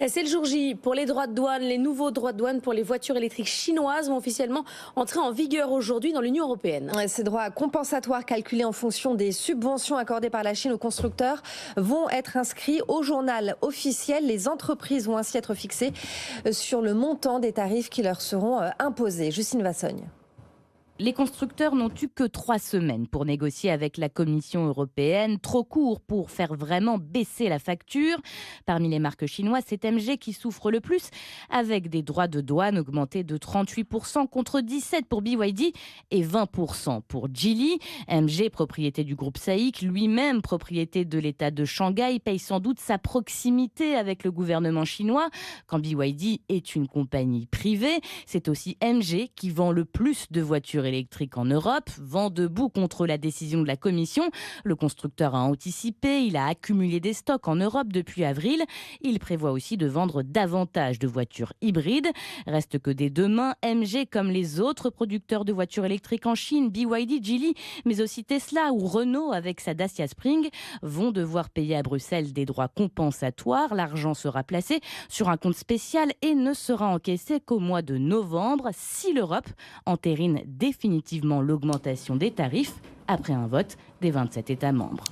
C'est le jour J pour les droits de douane. Les nouveaux droits de douane pour les voitures électriques chinoises vont officiellement entrer en vigueur aujourd'hui dans l'Union européenne. Ces droits compensatoires calculés en fonction des subventions accordées par la Chine aux constructeurs vont être inscrits au journal officiel. Les entreprises vont ainsi être fixées sur le montant des tarifs qui leur seront imposés. Justine Vassogne. Les constructeurs n'ont eu que 3 semaines pour négocier avec la Commission européenne. Trop court pour faire vraiment baisser la facture. Parmi les marques chinoises, c'est MG qui souffre le plus, avec des droits de douane augmentés de 38% contre 17% pour BYD et 20% pour Geely. MG, propriété du groupe SAIC, lui-même propriété de l'État de Shanghai, paye sans doute sa proximité avec le gouvernement chinois. Quand BYD est une compagnie privée, c'est aussi MG qui vend le plus de voitures électrique en Europe, vent debout contre la décision de la Commission. Le constructeur a anticipé, il a accumulé des stocks en Europe depuis avril. Il prévoit aussi de vendre davantage de voitures hybrides. Reste que dès demain, MG, comme les autres producteurs de voitures électriques en Chine, BYD, Geely, mais aussi Tesla ou Renault avec sa Dacia Spring, vont devoir payer à Bruxelles des droits compensatoires. L'argent sera placé sur un compte spécial et ne sera encaissé qu'au mois de novembre si l'Europe entérine définitivement l'augmentation des tarifs après un vote des 27 États membres.